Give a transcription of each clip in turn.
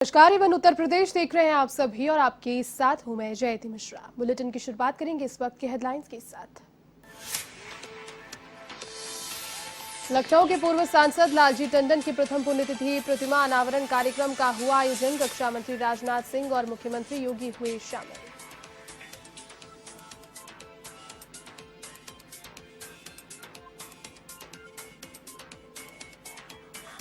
नमस्कार, एवं उत्तर प्रदेश देख रहे हैं आप सभी और आपके साथ हूं मैं जयती मिश्रा। बुलेटिन की शुरुआत करेंगे इस वक्त के हेडलाइंस के साथ। लखनऊ के पूर्व सांसद लालजी टंडन की प्रथम पुण्यतिथि प्रतिमा अनावरण कार्यक्रम का हुआ आयोजन। रक्षा मंत्री राजनाथ सिंह और मुख्यमंत्री योगी हुए शामिल।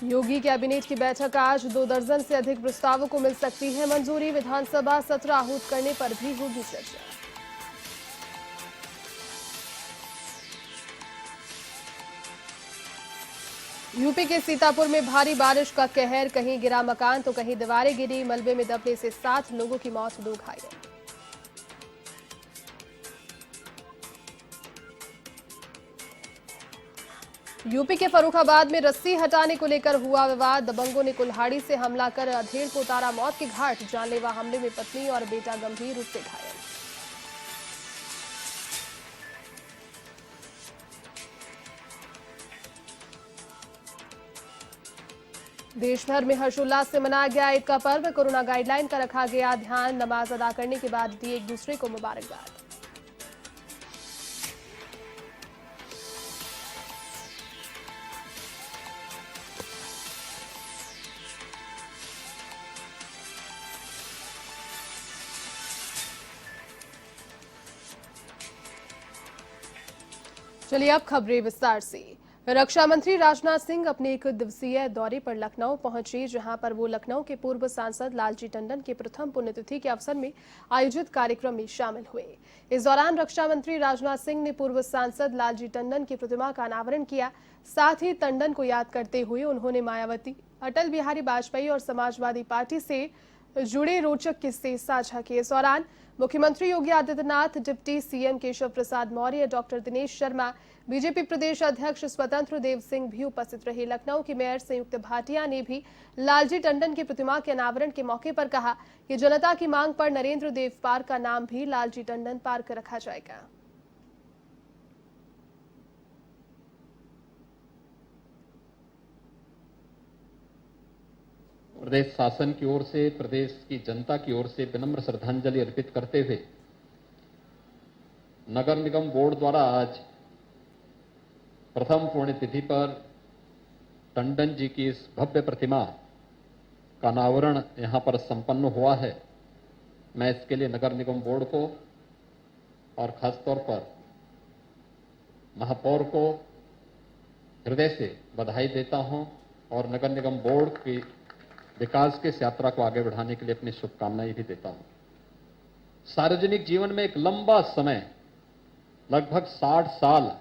योगी कैबिनेट की बैठक आज 2 दर्जन से अधिक प्रस्तावों को मिल सकती है मंजूरी। विधानसभा सत्र आहूत करने पर भी होगी चर्चा। यूपी के सीतापुर में भारी बारिश का कहर, कहीं गिरा मकान तो कहीं दीवारें गिरी। मलबे में दबने से 7 लोगों की मौत, 2 घायल। यूपी के फर्रुखाबाद में रस्सी हटाने को लेकर हुआ विवाद। दबंगों ने कुल्हाड़ी से हमला कर अधेड़ को उतारा मौत के घाट। जानलेवा हमले में पत्नी और बेटा गंभीर रूप से घायल। देश भर में हर्षोल्लास से मनाया गया ईद का पर्व। कोरोना गाइडलाइन का रखा गया ध्यान। नमाज अदा करने के बाद दी एक दूसरे को मुबारकबाद। चलिए अब खबरें विस्तार से। रक्षा मंत्री राजनाथ सिंह अपने 1 दिवसीय दौरे पर लखनऊ पहुंचे, जहां पर वो लखनऊ के पूर्व सांसद लालजी टंडन के प्रथम पुण्यतिथि के अवसर में आयोजित कार्यक्रम में शामिल हुए। इस दौरान रक्षा मंत्री राजनाथ सिंह ने पूर्व सांसद लालजी टंडन की प्रतिमा का अनावरण किया। साथ ही टंडन को याद करते हुए उन्होंने मायावती, अटल बिहारी वाजपेयी और समाजवादी पार्टी से जुड़े रोचक किस्से साझा किए। इस दौरान मुख्यमंत्री Yogi Adityanath, deputy CM Keshav Prasad Maurya, doctor Dinesh Sharma, BJP प्रदेश अध्यक्ष स्वतंत्र देव सिंह भी उपस्थित रहे। लखनऊ के मेयर संयुक्त भाटिया ने भी लालजी टंडन की प्रतिमा के अनावरण के मौके पर कहा कि जनता की मांग पर नरेंद्र देव पार्क का नाम भी लालजी टंडन पार्क रखा जाएगा। प्रदेश शासन की ओर से, प्रदेश की जनता की ओर से विनम्र श्रद्धांजलि अर्पित करते हुए नगर निगम बोर्ड द्वारा आज प्रथम पुण्यतिथि पर टंडन जी की इस भव्य प्रतिमा का अनावरण यहां पर संपन्न हुआ है। मैं इसके लिए नगर निगम बोर्ड को और खासतौर पर महापौर को हृदय से बधाई देता हूं और नगर निगम बोर्ड की विकास की इस यात्रा को आगे बढ़ाने के लिए अपनी शुभकामनाएं भी देता हूं। सार्वजनिक जीवन में एक लंबा समय, लगभग 60 साल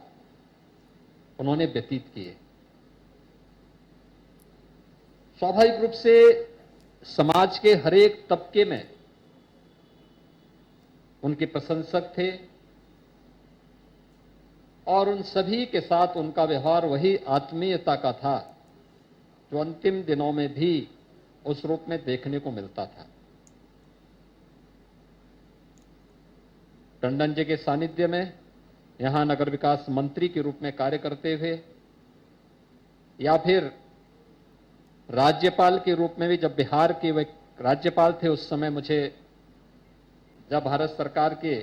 उन्होंने व्यतीत किए। स्वाभाविक रूप से समाज के हर एक तबके में उनके प्रशंसक थे और उन सभी के साथ उनका व्यवहार वही आत्मीयता का था जो अंतिम दिनों में भी उस रूप में देखने को मिलता था। टंडन जी के सानिध्य में यहां नगर विकास मंत्री के रूप में कार्य करते हुए या फिर राज्यपाल के रूप में भी, जब बिहार के वे राज्यपाल थे उस समय मुझे जब भारत सरकार के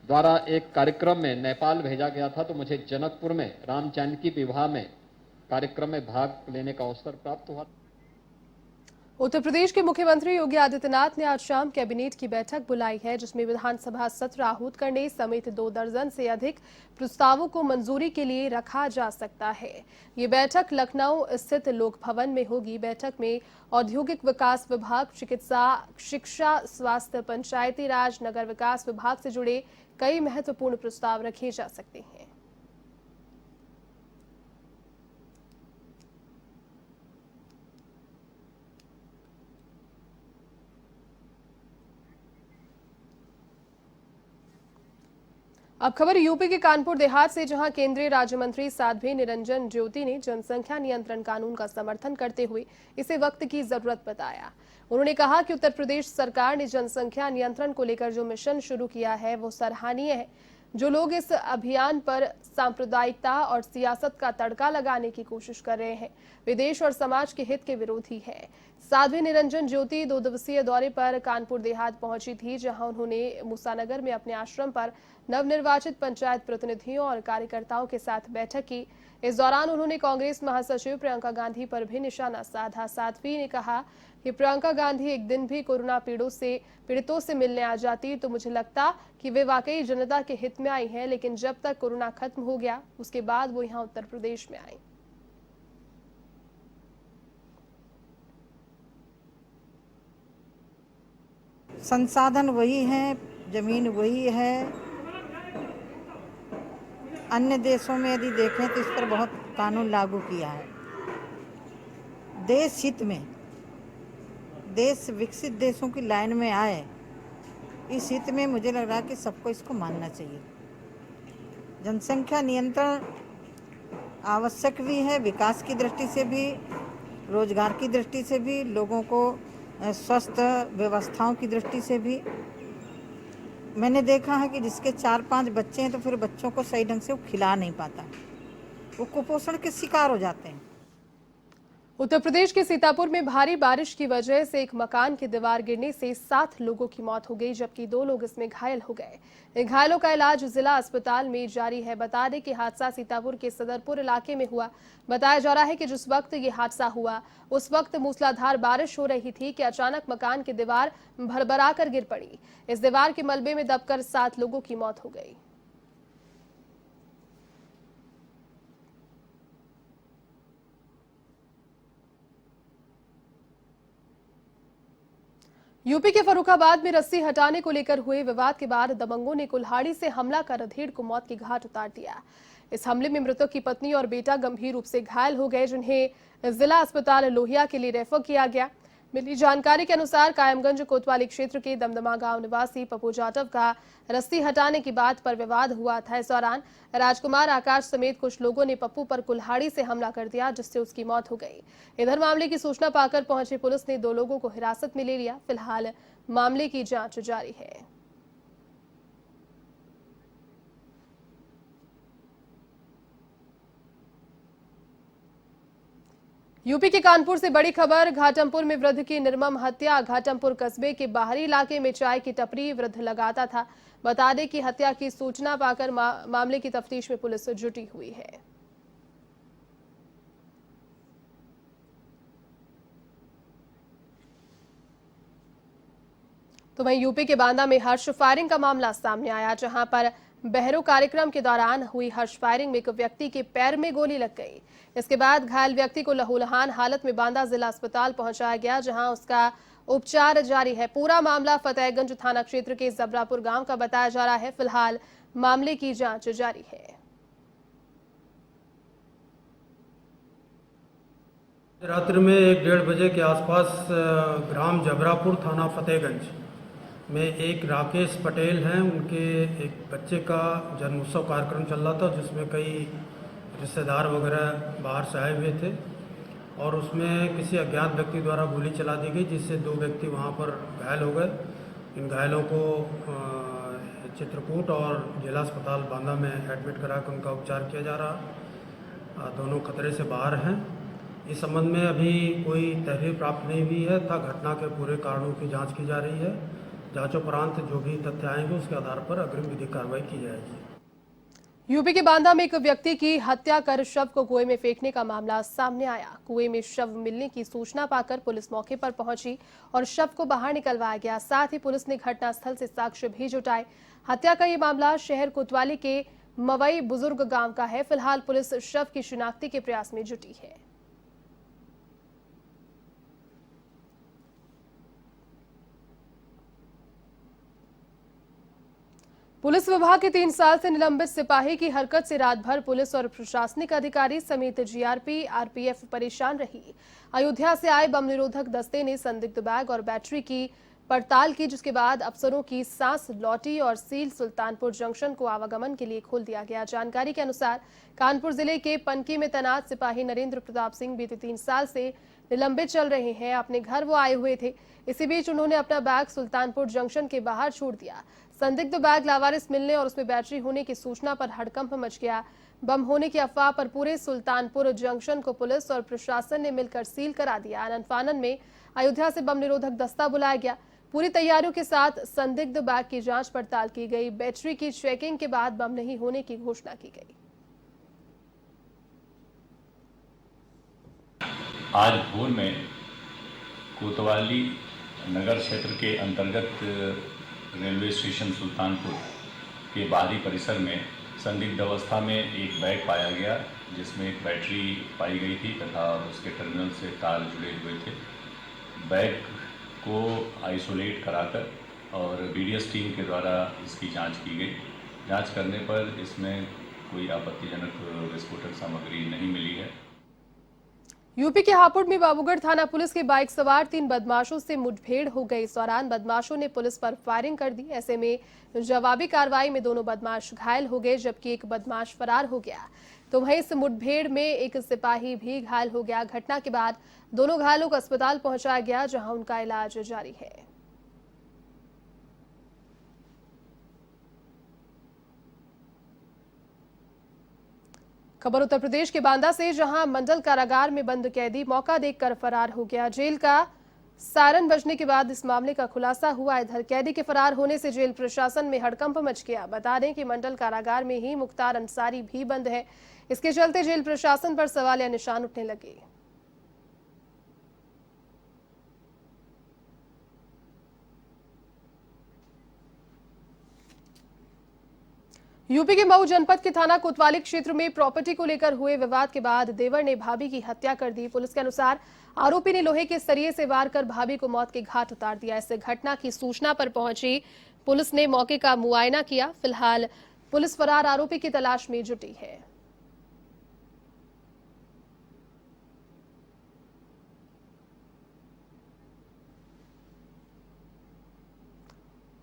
द्वारा एक कार्यक्रम में नेपाल भेजा गया था तो मुझे जनकपुर में राम जानकी विवाह में कार्यक्रम में भाग लेने का अवसर प्राप्त हुआ। उत्तर प्रदेश के मुख्यमंत्री योगी आदित्यनाथ ने आज शाम कैबिनेट की बैठक बुलाई है, जिसमें विधानसभा सत्र आहूत करने समेत 2 दर्जन से अधिक प्रस्तावों को मंजूरी के लिए रखा जा सकता है। ये बैठक लखनऊ स्थित लोक भवन में होगी। बैठक में औद्योगिक विकास विभाग, चिकित्सा, शिक्षा, स्वास्थ्य, पंचायती राज, नगर विकास विभाग से जुड़े कई महत्वपूर्ण प्रस्ताव रखे जा सकते हैं। अब खबर यूपी के कानपुर देहात से, जहां केंद्रीय राज्य मंत्री साध्वी निरंजन ज्योति ने जनसंख्या नियंत्रण कानून का समर्थन करते हुए इसे वक्त की जरूरत बताया। उन्होंने कहा कि उत्तर प्रदेश सरकार ने जनसंख्या नियंत्रण को लेकर जो मिशन शुरू किया है वो सराहनीय है। जो लोग इस अभियान पर सांप्रदायिकता और सियासत का तड़का लगाने की कोशिश कर रहे हैं वे देश और समाज के हित के विरोधी हैं। साध्वी निरंजन ज्योति 2 दिवसीय दौरे पर कानपुर देहात पहुंची थी, जहां उन्होंने मूसानगर में अपने आश्रम पर नवनिर्वाचित पंचायत प्रतिनिधियों और कार्यकर्ताओं के साथ बैठक की। इस दौरान उन्होंने कांग्रेस महासचिव प्रियंका गांधी पर भी निशाना साधा। साध्वी ने कहा कि प्रियंका गांधी एक दिन भी कोरोना पीड़ितों से मिलने आ जाती तो मुझे लगता कि वे वाकई जनता के हित में आई हैं, लेकिन जब तक कोरोना खत्म हो गया उसके बाद वो यहाँ उत्तर प्रदेश में आई। संसाधन वही है, जमीन वही है। अन्य देशों में यदि देखें तो इस पर बहुत कानून लागू किया है। देश हित में, देश विकसित देशों की लाइन में आए, इस हित में मुझे लग रहा है कि सबको इसको मानना चाहिए। जनसंख्या नियंत्रण आवश्यक भी है, विकास की दृष्टि से भी, रोजगार की दृष्टि से भी, लोगों को स्वस्थ व्यवस्थाओं की दृष्टि से भी। मैंने देखा है कि जिसके 4-5 बच्चे हैं तो फिर बच्चों को सही ढंग से वो खिला नहीं पाता, वो कुपोषण के शिकार हो जाते हैं। उत्तर प्रदेश के सीतापुर में भारी बारिश की वजह से एक मकान की दीवार गिरने से 7 लोगों की मौत हो गई, जबकि 2 लोग इसमें घायल हो गए। इन घायलों का इलाज जिला अस्पताल में जारी है। बता दें कि हादसा सीतापुर के सदरपुर इलाके में हुआ। बताया जा रहा है कि जिस वक्त ये हादसा हुआ उस वक्त मूसलाधार बारिश हो रही थी कि अचानक मकान की दीवार भरभराकर गिर पड़ी। इस दीवार के मलबे में दबकर 7 लोगों की मौत हो गई। यूपी के फर्रुखाबाद में रस्सी हटाने को लेकर हुए विवाद के बाद दबंगों ने कुल्हाड़ी से हमला कर अधेड़ को मौत की घाट उतार दिया। इस हमले में मृतक की पत्नी और बेटा गंभीर रूप से घायल हो गए, जिन्हें जिला अस्पताल लोहिया के लिए रेफर किया गया। मिली जानकारी के अनुसार कायमगंज कोतवाली क्षेत्र के दमदमा गांव निवासी पप्पू जाटव का रस्सी हटाने की बात पर विवाद हुआ था। इस दौरान राजकुमार आकाश समेत कुछ लोगों ने पप्पू पर कुल्हाड़ी से हमला कर दिया, जिससे उसकी मौत हो गई। इधर मामले की सूचना पाकर पहुंची पुलिस ने 2 लोगों को हिरासत में ले लिया। फिलहाल मामले की जांच जारी है। यूपी के कानपुर से बड़ी खबर। घाटमपुर में वृद्ध की निर्मम हत्या। घाटमपुर कस्बे के बाहरी इलाके में चाय की टपरी वृद्ध लगाता था। बता दें कि हत्या की सूचना पाकर मामले की तफ्तीश में पुलिस जुटी हुई है। तो वहीं यूपी के बांदा में हर्ष फायरिंग का मामला सामने आया, जहां पर बहरो कार्यक्रम के दौरान हुई हर्ष फायरिंग में एक व्यक्ति के पैर में गोली लग गई। इसके बाद घायल व्यक्ति को लहूलुहान हालत में बांदा जिला अस्पताल पहुंचाया गया, जहां उसका उपचार जारी है। पूरा मामला फतेहगंज थाना क्षेत्र के जबरापुर गांव का बताया जा रहा है। फिलहाल मामले की जांच जारी है। रात्रि में 1-1:30 बजे के आसपास ग्राम जबरापुर थाना फतेहगंज में एक राकेश पटेल हैं, उनके एक बच्चे का जन्मोत्सव कार्यक्रम चल रहा था, जिसमें कई रिश्तेदार वगैरह बाहर से आए हुए थे और उसमें किसी अज्ञात व्यक्ति द्वारा गोली चला दी गई, जिससे 2 व्यक्ति वहां पर घायल हो गए। इन घायलों को चित्रकूट और जिला अस्पताल बांदा में एडमिट करा कर उनका उपचार किया जा रहा। दोनों खतरे से बाहर हैं। इस संबंध में अभी कोई तहरीर प्राप्त नहीं हुई है तथा घटना के पूरे कारणों की जांच की जा रही है। जांचोपरांत जो भी तथ्य आएंगे उसके आधार पर अग्रिम विधिक कार्रवाई की जाएगी। यूपी के बांदा में एक व्यक्ति की हत्या कर शव को कुएं में फेंकने का मामला सामने आया। कुएं में शव मिलने की सूचना पाकर पुलिस मौके पर पहुंची और शव को बाहर निकलवाया गया। साथ ही पुलिस ने घटनास्थल से साक्ष्य भी जुटाए। हत्या का ये मामला शहर कोतवाली के मवई बुजुर्ग गांव का है। फिलहाल पुलिस शव की शिनाख्ती के प्रयास में जुटी है। पुलिस विभाग के 3 साल से निलंबित सिपाही की हरकत से रात भर पुलिस और प्रशासनिक अधिकारी समेत जीआरपी, आरपीएफ परेशान रही। अयोध्या से आए बम निरोधक दस्ते ने संदिग्ध बैग और बैटरी की पड़ताल की, जिसके बाद अफसरों की सांस लौटी और सील सुल्तानपुर जंक्शन को आवागमन के लिए खोल दिया गया। जानकारी के अनुसार कानपुर जिले के पनकी में तैनात सिपाही नरेंद्र प्रताप सिंह बीते 3 साल से निलंबित चल रहे हैं। अपने घर वो आए हुए थे। इसी बीच उन्होंने अपना बैग सुल्तानपुर जंक्शन के बाहर छोड़ दिया। संदिग्ध बैग लावारिस मिलने और उसमें बैटरी होने की सूचना पर हड़कंप मच गया। बम होने की अफवाह पर पूरे सुल्तानपुर जंक्शन को पुलिस और प्रशासन ने मिलकर सील करा दिया। आनन फानन में अयोध्या से बम निरोधक दस्ता बुलाया गया। पूरी तैयारियों के साथ संदिग्ध बैग की जांच पड़ताल की गई। बैटरी की चेकिंग के बाद बम नहीं होने की घोषणा की गई। आज भोर में कोतवाली नगर क्षेत्र के अंतर्गत रेलवे स्टेशन सुल्तानपुर के बाहरी परिसर में संदिग्ध अवस्था में एक बैग पाया गया, जिसमें एक बैटरी पाई गई थी तथा उसके टर्मिनल से तार जुड़े हुए थे। बैग को आइसोलेट कराकर और बीडीएस टीम के द्वारा इसकी जांच की गई। जांच करने पर इसमें कोई आपत्तिजनक विस्फोटक सामग्री नहीं मिली है। यूपी के हापुड़ में बाबूगढ़ थाना पुलिस के बाइक सवार 3 बदमाशों से मुठभेड़ हो गई। इस दौरान बदमाशों ने पुलिस पर फायरिंग कर दी। ऐसे में जवाबी कार्रवाई में दोनों बदमाश घायल हो गए, जबकि एक बदमाश फरार हो गया। तो वहीं इस मुठभेड़ में एक सिपाही भी घायल हो गया। घटना के बाद दोनों घायलों को अस्पताल पहुंचाया गया, जहां उनका इलाज जारी है। खबर उत्तर प्रदेश के बांदा से, जहां मंडल कारागार में बंद कैदी मौका देखकर फरार हो गया। जेल का सायरन बजने के बाद इस मामले का खुलासा हुआ। इधर कैदी के फरार होने से जेल प्रशासन में हड़कंप मच गया। बता दें कि मंडल कारागार में ही मुख्तार अंसारी भी बंद है। इसके चलते जेल प्रशासन पर सवाल या निशान उठने लगे। यूपी के मऊ जनपद के थाना कोतवाली क्षेत्र में प्रॉपर्टी को लेकर हुए विवाद के बाद देवर ने भाभी की हत्या कर दी। पुलिस के अनुसार आरोपी ने लोहे के सरिये से वार कर भाभी को मौत के घाट उतार दिया। इस घटना की सूचना पर पहुंची पुलिस ने मौके का मुआयना किया। फिलहाल पुलिस फरार आरोपी की तलाश में जुटी है।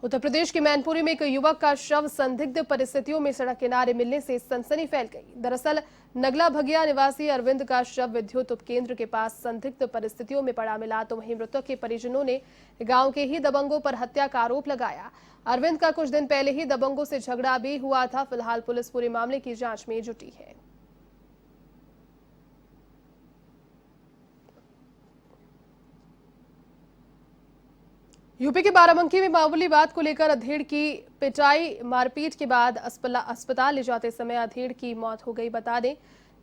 उत्तर प्रदेश के मैनपुरी में एक युवक का शव संदिग्ध परिस्थितियों में सड़क किनारे मिलने से सनसनी फैल गई। दरअसल नगला भगिया निवासी अरविंद का शव विद्युत उपकेंद्र के पास संदिग्ध परिस्थितियों में पड़ा मिला। तो वहीं मृतक के परिजनों ने गांव के ही दबंगों पर हत्या का आरोप लगाया। अरविंद का कुछ दिन पहले ही दबंगों से झगड़ा भी हुआ था। फिलहाल पुलिस पूरे मामले की जांच में जुटी है। यूपी के बाराबंकी में मामूली बात को लेकर अधेड़ की पिटाई मारपीट के बाद अस्पताल ले जाते समय अधेड़ की मौत हो गई। बता दें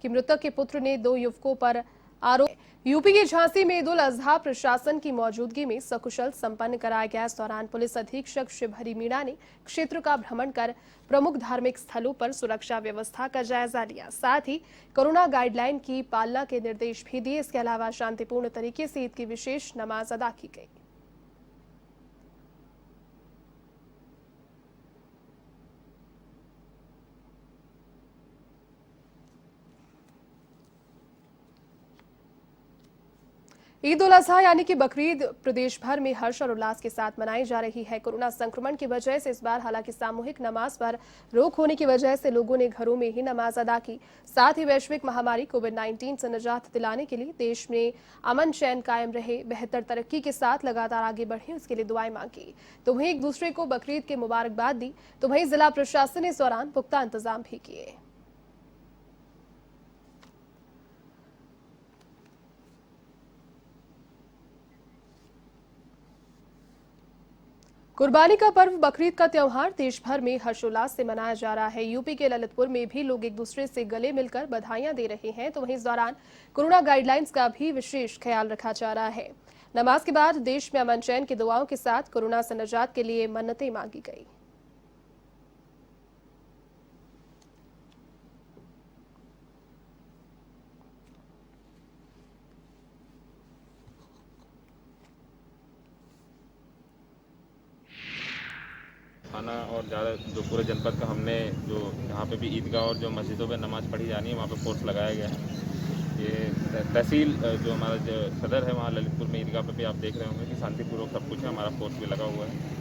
कि मृतक के पुत्र ने 2 युवकों पर आरोप। यूपी के झांसी में ईद उल अजहा प्रशासन की मौजूदगी में सकुशल संपन्न कराया गया। इस दौरान पुलिस अधीक्षक शिवहरी मीणा ने क्षेत्र का भ्रमण कर प्रमुख धार्मिक स्थलों पर सुरक्षा व्यवस्था का जायजा लिया। साथ ही कोरोना गाइडलाइन की पालना के निर्देश भी दिए। इसके अलावा शांतिपूर्ण तरीके से ईद की विशेष नमाज अदा की गई। ईद उल अजहा यानी कि बकरीद प्रदेश भर में हर्ष और उल्लास के साथ मनाई जा रही है। कोरोना संक्रमण की वजह से इस बार हालांकि सामूहिक नमाज पर रोक होने की वजह से लोगों ने घरों में ही नमाज अदा की। साथ ही वैश्विक महामारी कोविड-19 से निजात दिलाने के लिए देश में अमन चैन कायम रहे, बेहतर तरक्की के साथ लगातार आगे बढ़े, उसके लिए दुआएं मांगी। तो वहीं एक दूसरे को बकरीद की मुबारकबाद दी। तो वहीं जिला प्रशासन ने इस दौरान पुख्ता इंतजाम भी किए। कुर्बानी का पर्व बकरीद का त्योहार देश भर में हर्षोल्लास से मनाया जा रहा है। यूपी के ललितपुर में भी लोग एक दूसरे से गले मिलकर बधाइयां दे रहे हैं। तो वहीं इस दौरान कोरोना गाइडलाइंस का भी विशेष ख्याल रखा जा रहा है। नमाज के बाद देश में अमन चैन की दुआओं के साथ कोरोना से निजात के लिए मन्नतें मांगी गई। थाना और ज़्यादा जो पूरे जनपद का हमने जो जहाँ पे भी ईदगाह और जो मस्जिदों पे नमाज़ पढ़ी जानी है वहाँ पे फोर्स लगाया गया है। ये तहसील जो हमारा जो सदर है वहाँ ललितपुर में ईदगाह पे भी आप देख रहे होंगे कि शांतिपूर्वक सब कुछ है। हमारा फोर्स भी लगा हुआ है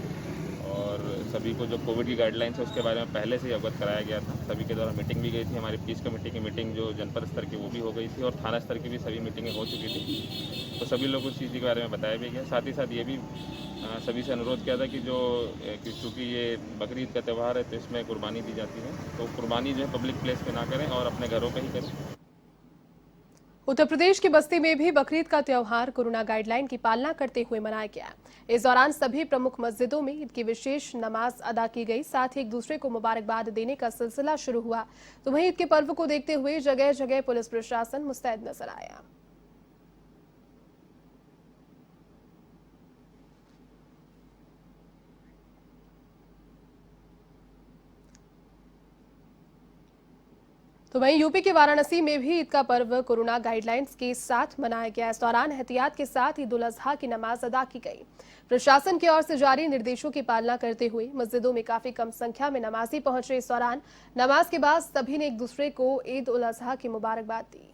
और सभी को जो कोविड की गाइडलाइंस है उसके बारे में पहले से ही अवगत कराया गया था। सभी के द्वारा मीटिंग भी गई थी। हमारी पीस कमेटी की मीटिंग जो जनपद स्तर की वो भी हो गई थी और थाना स्तर की भी सभी मीटिंगें हो चुकी थी। तो सभी लोगों को इस चीज़ के बारे में बताया भी गया। साथ ही साथ ये भी सभी से अनुरोध किया था कि चूँकि ये बकरीद का त्यौहार है तो इसमें कुर्बानी दी जाती है, तो कुर्बानी जो है पब्लिक प्लेस पे ना करें और अपने घरों पे ही करें। उत्तर प्रदेश की बस्ती में भी बकरीद का त्योहार कोरोना गाइडलाइन की पालना करते हुए मनाया गया। इस दौरान सभी प्रमुख मस्जिदों में ईद की विशेष नमाज अदा की गई। साथ ही एक दूसरे को मुबारकबाद देने का सिलसिला शुरू हुआ। तो वहीं ईद के पर्व को देखते हुए जगह जगह पुलिस प्रशासन मुस्तैद नजर आया। तो वहीं यूपी के वाराणसी में भी ईद का पर्व कोरोना गाइडलाइंस के साथ मनाया गया। इस दौरान एहतियात के साथ ईद उल अजहा की नमाज अदा की गई। प्रशासन की ओर से जारी निर्देशों की पालना करते हुए मस्जिदों में काफी कम संख्या में नमाजी पहुंचे। इस दौरान नमाज के बाद सभी ने एक दूसरे को ईद उल अजहा की मुबारकबाद दी।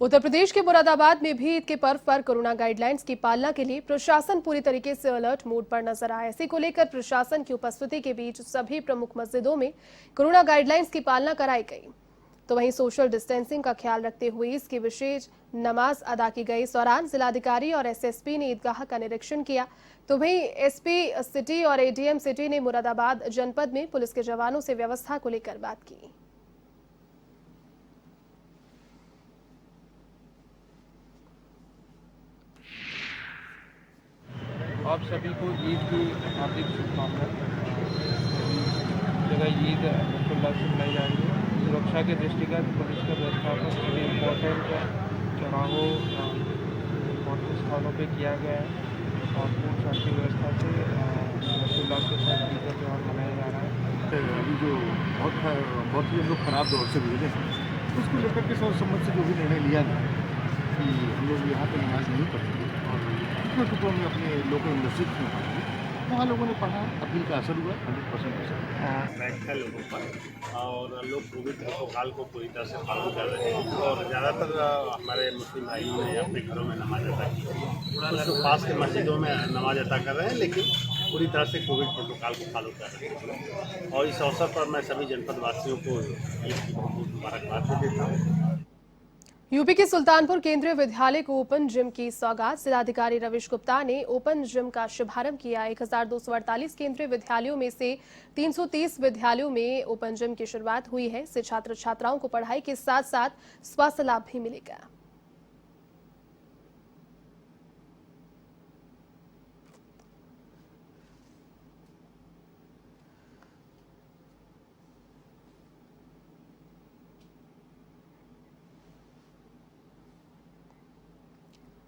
उत्तर प्रदेश के मुरादाबाद में भी ईद के पर्व पर कोरोना गाइडलाइंस की पालना के लिए प्रशासन पूरी तरीके से अलर्ट मोड पर नजर आया। इसी को लेकर प्रशासन की उपस्थिति के बीच सभी प्रमुख मस्जिदों में कोरोना गाइडलाइंस की पालना कराई गई। तो वहीं सोशल डिस्टेंसिंग का ख्याल रखते हुए इसकी विशेष नमाज अदा की गई। इस दौरान जिलाधिकारी और एसएसपी ने ईदगाह का निरीक्षण किया। तो वहीं एसपी सिटी और एडीएम सिटी ने मुरादाबाद जनपद में पुलिस के जवानों से व्यवस्था को लेकर बात की। आप सभी को ईद की हार्दिक शुभकामनाएं। जगह ईद हर्षोल्लास से मनाई जा रही है। सुरक्षा के दृष्टिगत पुलिस का व्यवस्थापन सभी इम्पोर्टेंट चौराहों इम्पोर्टेंट स्थानों पे किया गया है और पूर्ण शांति व्यवस्था से हर्षोल्लास के साथ ईद का त्यौहार मनाया जा रहा है। अभी जो बहुत ही हम लोग खराब दौर से गुजरे हैं, उसको लेकर के सर्व सम्मत से जो भी निर्णय लिया गया कि हम लोग यहाँ पर नमाज नहीं पढ़ेंगे और कितने टुकड़ों में अपने लोकल मस्जिद में पढ़ेंगे, वहाँ लोगों ने पढ़ा, अपील का असर हुआ 100%। बैठा लोगों पर और लोग कोविड प्रोटोकॉल को पूरी तरह से फॉलो कर रहे हैं और ज़्यादातर हमारे मुस्लिम भाइयों ने अपने घरों में नमाज अदा की है। कुछ लोग पास के मस्जिदों में नमाज अदा कर रहे हैं, लेकिन पूरी तरह से कोविड प्रोटोकॉल को फॉलो कर रहे हैं। और इस अवसर पर मैं सभी जनपद वासियों को ईद की बहुत बहुत मुबारकबाद दे देता हूँ। यूपी के सुल्तानपुर केंद्रीय विद्यालय को ओपन जिम की सौगात। जिलाधिकारी रविश गुप्ता ने ओपन जिम का शुभारंभ किया। 1248 केंद्रीय विद्यालयों में से 330 विद्यालयों में ओपन जिम की शुरुआत हुई है। इससे छात्र छात्राओं को पढ़ाई के साथ साथ स्वास्थ्य लाभ भी मिलेगा।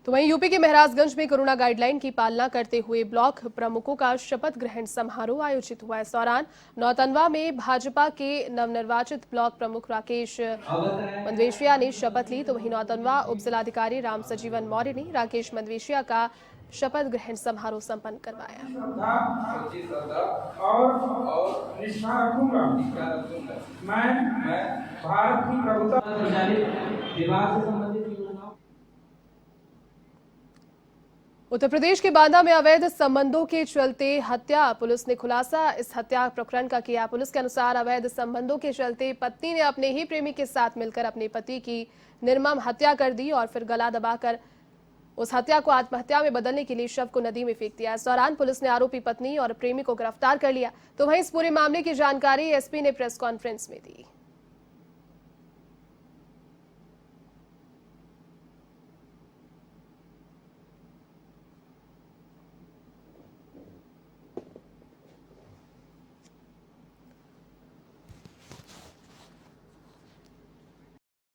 तो वहीं यूपी के महराजगंज में कोरोना गाइडलाइन की पालना करते हुए ब्लॉक प्रमुखों का शपथ ग्रहण समारोह आयोजित हुआ। इस दौरान नौतनवा में भाजपा के नवनिर्वाचित ब्लॉक प्रमुख राकेश मंदवेशिया ने शपथ ली। तो वहीं नौतनवा उप जिलाधिकारी राम सजीवन मौर्य ने राकेश मंदवेशिया का शपथ ग्रहण समारोह संपन्न करवाया। और निष्ठा रखूंगा मैं भारत की प्रभुता विवाह से संबंधित उत्तर प्रदेश के बांदा में अवैध संबंधों के चलते हत्या। पुलिस ने खुलासा इस हत्या प्रकरण का किया। पुलिस के अनुसार अवैध संबंधों के चलते पत्नी ने अपने ही प्रेमी के साथ मिलकर अपने पति की निर्मम हत्या कर दी और फिर गला दबाकर उस हत्या को आत्महत्या में बदलने के लिए शव को नदी में फेंक दिया। इस दौरान पुलिस ने आरोपी पत्नी और प्रेमी को गिरफ्तार कर लिया। तो वहीं इस पूरे मामले की जानकारी एसपी ने प्रेस कॉन्फ्रेंस में दी।